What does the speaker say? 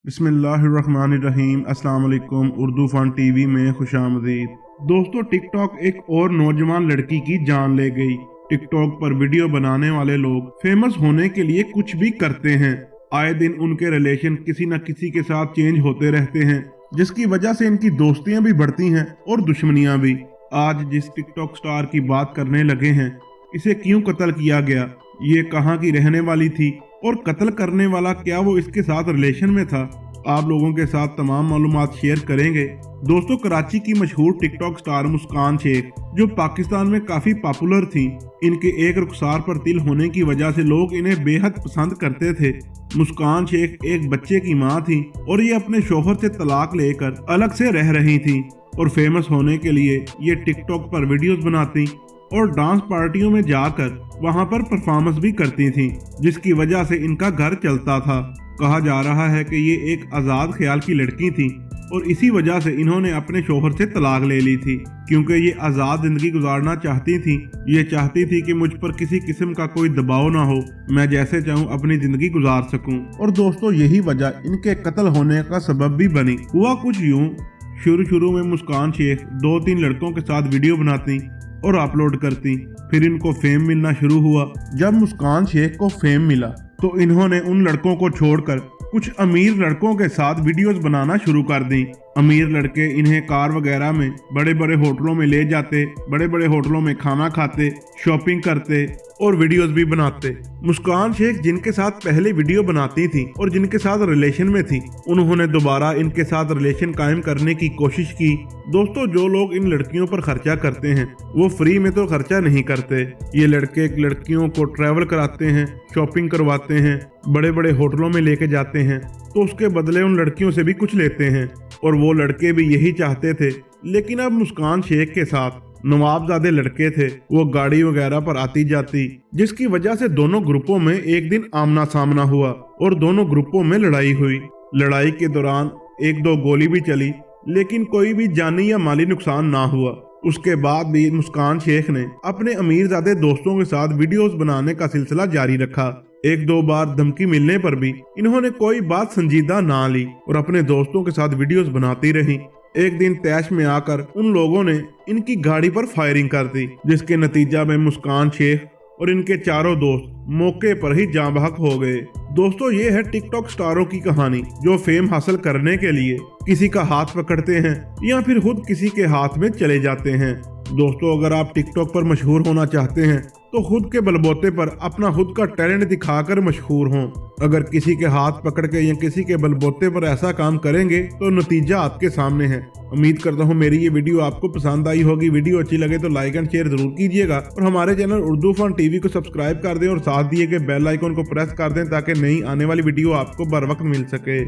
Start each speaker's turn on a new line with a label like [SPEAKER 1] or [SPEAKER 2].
[SPEAKER 1] बिस्मिल्लाहिर्रहमानिर्रहीम। अस्सलाम वालेकुम। उर्दू फन टीवी में खुशामदीद। दोस्तों, टिकटॉक एक और नौजवान लड़की की जान ले गई। टिकटॉक पर वीडियो बनाने वाले लोग फेमस होने के लिए कुछ भी करते हैं। आए दिन उनके रिलेशन किसी न किसी के साथ चेंज होते रहते हैं, जिसकी वजह से इनकी दोस्तियां भी बढ़ती हैं और दुश्मनियां भी। आज जिस टिकटॉक स्टार की बात करने लगे हैं, इसे क्यों कत्ल किया गया, ये कहाँ की रहने वाली थी और कत्ल करने वाला क्या वो इसके साथ रिलेशन में था, आप लोगों के साथ तमाम मालूमात शेयर करेंगे। दोस्तों, कराची की मशहूर टिकटॉक स्टार मुस्कान शेख, जो पाकिस्तान में काफी पॉपुलर थी, इनके एक रुखसार पर तिल होने की वजह से लोग इन्हें बेहद पसंद करते थे। मुस्कान शेख एक बच्चे की मां थी और ये अपने शोहर से तलाक लेकर अलग से रह रही थी और फेमस होने के लिए ये टिकटॉक पर वीडियोस बनाती और डांस पार्टियों में जाकर वहां पर परफॉर्मेंस भी करती थी, जिसकी वजह से इनका घर चलता था। कहा जा रहा है कि ये एक आज़ाद ख्याल की लड़की थी और इसी वजह से इन्होंने अपने शोहर से तलाक ले ली थी, क्योंकि ये आज़ाद ज़िंदगी गुजारना चाहती थी। ये चाहती थी कि मुझ पर किसी किस्म का कोई दबाव ना हो, मैं जैसे चाहूँ अपनी ज़िंदगी गुजार सकूँ। और दोस्तों, यही वजह इनके कत्ल होने का सबब भी बनी। हुआ कुछ यूँ, शुरू में मुस्कान शेख 2-3 लड़कों के साथ वीडियो बनाती और अपलोड करती। फिर इनको फेम मिलना शुरू हुआ। जब मुस्कान शेख को फेम मिला तो इन्होंने उन लड़कों को छोड़कर कुछ अमीर लड़कों के साथ वीडियोस बनाना शुरू कर दी। अमीर लड़के इन्हें कार वगैरह में बड़े बड़े होटलों में ले जाते, बड़े बड़े होटलों में खाना खाते, शॉपिंग करते और वीडियोस भी बनाते। मुस्कान शेख जिनके साथ पहले वीडियो बनाती थी और जिनके साथ रिलेशन में थी, उन्होंने दोबारा इनके साथ रिलेशन कायम करने की कोशिश की। दोस्तों, जो लोग इन लड़कियों पर खर्चा करते हैं वो फ्री में तो खर्चा नहीं करते। ये लड़के लड़कियों को ट्रैवल कराते हैं, शॉपिंग करवाते हैं, बड़े बड़े होटलों में लेके जाते हैं, तो उसके बदले उन लड़कियों से भी कुछ लेते हैं और वो लड़के भी यही चाहते थे। लेकिन अब मुस्कान शेख के साथ नवाबजादे लड़के थे, वो गाड़ी वगैरह पर आती जाती, जिसकी वजह से दोनों ग्रुपों में एक दिन आमना सामना हुआ और दोनों ग्रुपों में लड़ाई हुई। लड़ाई के दौरान 1-2 गोली भी चली, लेकिन कोई भी जानी या माली नुकसान ना हुआ। उसके बाद भी मुस्कान शेख ने अपने अमीरजादे दोस्तों के साथ वीडियोस बनाने का सिलसिला जारी रखा। 1-2 बार धमकी मिलने पर भी इन्होंने कोई बात संजीदा ना ली और अपने दोस्तों के साथ वीडियोस बनाती रही। एक दिन तैश में आकर उन लोगों ने इनकी गाड़ी पर फायरिंग कर दी, जिसके नतीजा में मुस्कान शेख और इनके चारों दोस्त मौके पर ही जाँ बहक हो गए। दोस्तों, ये है टिकटॉक स्टारों की कहानी, जो फेम हासिल करने के लिए किसी का हाथ पकड़ते हैं या फिर खुद किसी के हाथ में चले जाते हैं। दोस्तों, अगर आप टिकटॉक पर मशहूर होना चाहते हैं तो खुद के बलबूते पर अपना खुद का टैलेंट दिखाकर मशहूर हों। अगर किसी के हाथ पकड़ के या किसी के बलबूते पर ऐसा काम करेंगे तो नतीजा आपके सामने है। उम्मीद करता हूँ मेरी ये वीडियो आपको पसंद आई होगी। वीडियो अच्छी लगे तो लाइक एंड शेयर जरूर कीजिएगा और हमारे चैनल उर्दू फन टीवी को सब्सक्राइब कर दें और साथ दिए गए बेल आइकन को प्रेस कर दें ताकि नई आने वाली वीडियो आपको बर वक्त मिल सके।